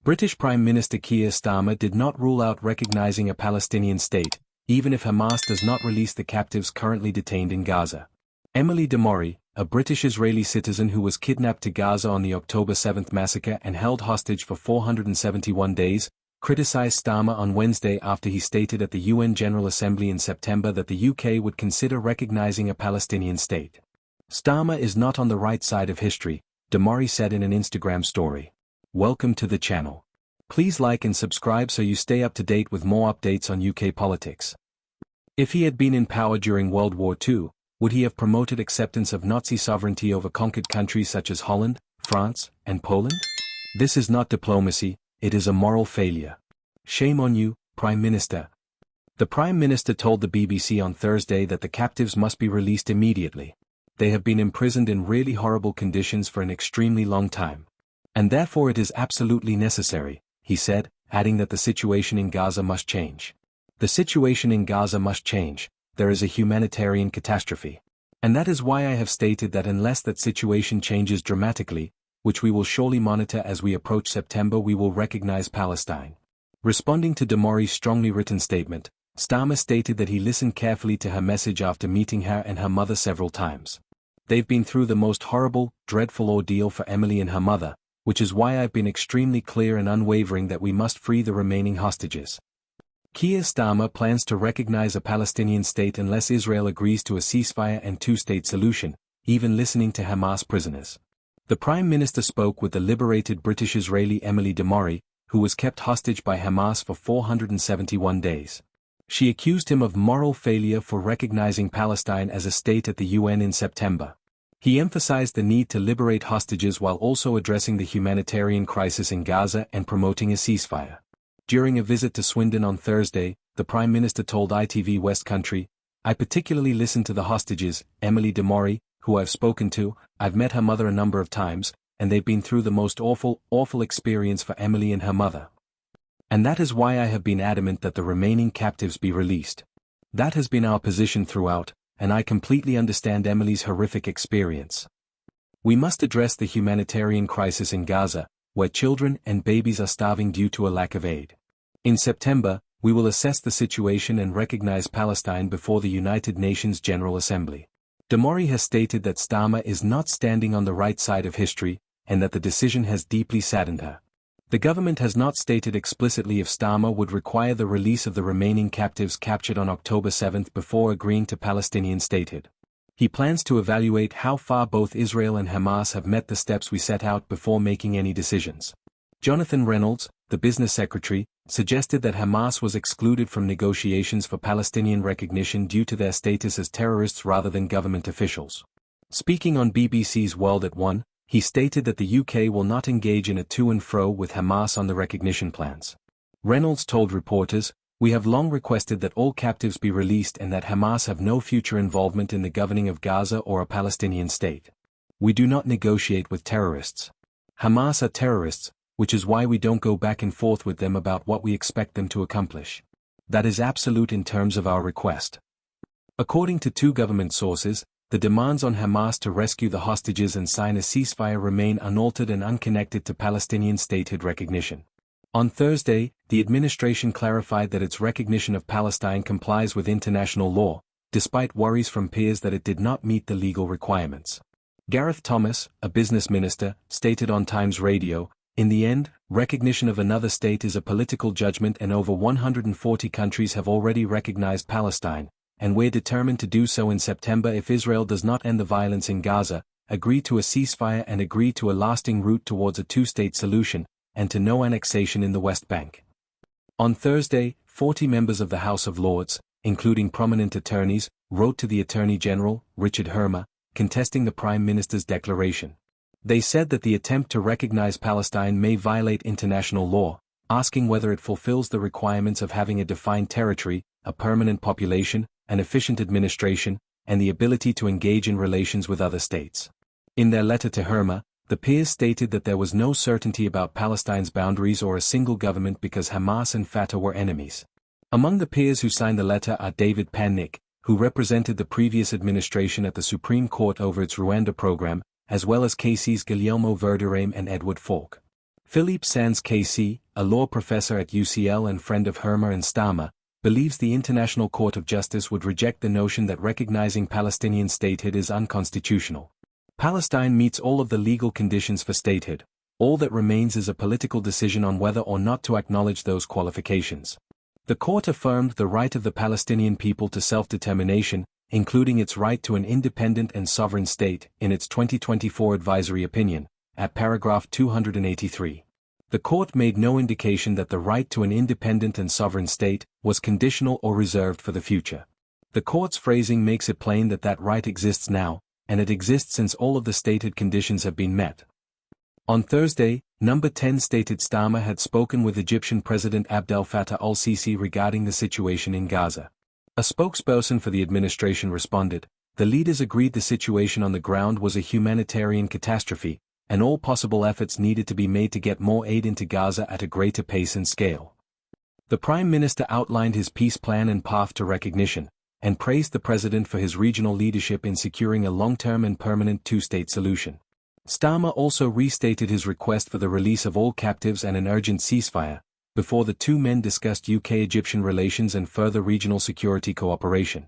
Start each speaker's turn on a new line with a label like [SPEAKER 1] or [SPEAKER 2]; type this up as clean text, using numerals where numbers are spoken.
[SPEAKER 1] British Prime Minister Keir Starmer did not rule out recognizing a Palestinian state, even if Hamas does not release the captives currently detained in Gaza. Emily Demori, a British-Israeli citizen who was kidnapped to Gaza on the October 7 massacre and held hostage for 471 days, criticized Starmer on Wednesday after he stated at the UN General Assembly in September that the UK would consider recognizing a Palestinian state. Starmer is not on the right side of history, Demori said in an Instagram story. Welcome to the channel. Please like and subscribe so you stay up to date with more updates on UK politics. If he had been in power during World War II, would he have promoted acceptance of Nazi sovereignty over conquered countries such as Holland, France, and Poland? This is not diplomacy, it is a moral failure. Shame on you, Prime Minister. The Prime Minister told the BBC on Thursday that the captives must be released immediately. They have been imprisoned in really horrible conditions for an extremely long time. And therefore it is absolutely necessary, he said, adding that the situation in Gaza must change. The situation in Gaza must change, there is a humanitarian catastrophe. And that is why I have stated that unless that situation changes dramatically, which we will surely monitor as we approach September, we will recognize Palestine. Responding to Demori's strongly written statement, Starmer stated that he listened carefully to her message after meeting her and her mother several times. They've been through the most horrible, dreadful ordeal for Emily and her mother, which is why I've been extremely clear and unwavering that we must free the remaining hostages. Keir Starmer plans to recognize a Palestinian state unless Israel agrees to a ceasefire and two-state solution, even listening to Hamas prisoners. The Prime Minister spoke with the liberated British-Israeli Emily Demori, who was kept hostage by Hamas for 471 days. She accused him of moral failure for recognizing Palestine as a state at the UN in September. He emphasized the need to liberate hostages while also addressing the humanitarian crisis in Gaza and promoting a ceasefire. During a visit to Swindon on Thursday, the Prime Minister told ITV West Country, "I particularly listened to the hostages, Emily Demori, who I've spoken to, I've met her mother a number of times, and they've been through the most awful experience for Emily and her mother. And that is why I have been adamant that the remaining captives be released. That has been our position throughout, and I completely understand Emily's horrific experience. We must address the humanitarian crisis in Gaza, where children and babies are starving due to a lack of aid. In September, we will assess the situation and recognize Palestine before the United Nations General Assembly." Demori has stated that Starmer is not standing on the right side of history, and that the decision has deeply saddened her. The government has not stated explicitly if Starmer would require the release of the remaining captives captured on October 7 before agreeing to Palestinian statehood. He plans to evaluate how far both Israel and Hamas have met the steps we set out before making any decisions. Jonathan Reynolds, the business secretary, suggested that Hamas was excluded from negotiations for Palestinian recognition due to their status as terrorists rather than government officials. Speaking on BBC's World at One, he stated that the UK will not engage in a to and fro with Hamas on the recognition plans. Reynolds told reporters, "We have long requested that all captives be released and that Hamas have no future involvement in the governing of Gaza or a Palestinian state. We do not negotiate with terrorists. Hamas are terrorists, which is why we don't go back and forth with them about what we expect them to accomplish. That is absolute in terms of our request." According to two government sources, the demands on Hamas to rescue the hostages and sign a ceasefire remain unaltered and unconnected to Palestinian statehood recognition. On Thursday, the administration clarified that its recognition of Palestine complies with international law, despite worries from peers that it did not meet the legal requirements. Gareth Thomas, a business minister, stated on Times Radio, "In the end, recognition of another state is a political judgment and over 140 countries have already recognized Palestine, and we're determined to do so in September if Israel does not end the violence in Gaza, agree to a ceasefire and agree to a lasting route towards a two-state solution, and to no annexation in the West Bank." On Thursday, 40 members of the House of Lords, including prominent attorneys, wrote to the Attorney General, Richard Hermer, contesting the Prime Minister's declaration. They said that the attempt to recognize Palestine may violate international law, asking whether it fulfills the requirements of having a defined territory, a permanent population, an efficient administration, and the ability to engage in relations with other states. In their letter to Hermer, the peers stated that there was no certainty about Palestine's boundaries or a single government because Hamas and Fatah were enemies. Among the peers who signed the letter are David Pannick, who represented the previous administration at the Supreme Court over its Rwanda program, as well as KC's Guillermo Verderame and Edward Falk. Philippe Sands KC, a law professor at UCL and friend of Hermer and Starmer, believes the International Court of Justice would reject the notion that recognizing Palestinian statehood is unconstitutional. Palestine meets all of the legal conditions for statehood. All that remains is a political decision on whether or not to acknowledge those qualifications. The court affirmed the right of the Palestinian people to self-determination, including its right to an independent and sovereign state, in its 2024 advisory opinion, at paragraph 283. The court made no indication that the right to an independent and sovereign state was conditional or reserved for the future. The court's phrasing makes it plain that that right exists now, and it exists since all of the stated conditions have been met. On Thursday, Number 10 stated Starmer had spoken with Egyptian President Abdel Fattah al-Sisi regarding the situation in Gaza. A spokesperson for the administration responded, "The leaders agreed the situation on the ground was a humanitarian catastrophe, and all possible efforts needed to be made to get more aid into Gaza at a greater pace and scale." The Prime Minister outlined his peace plan and path to recognition, and praised the President for his regional leadership in securing a long-term and permanent two-state solution. Starmer also restated his request for the release of all captives and an urgent ceasefire, before the two men discussed UK-Egyptian relations and further regional security cooperation.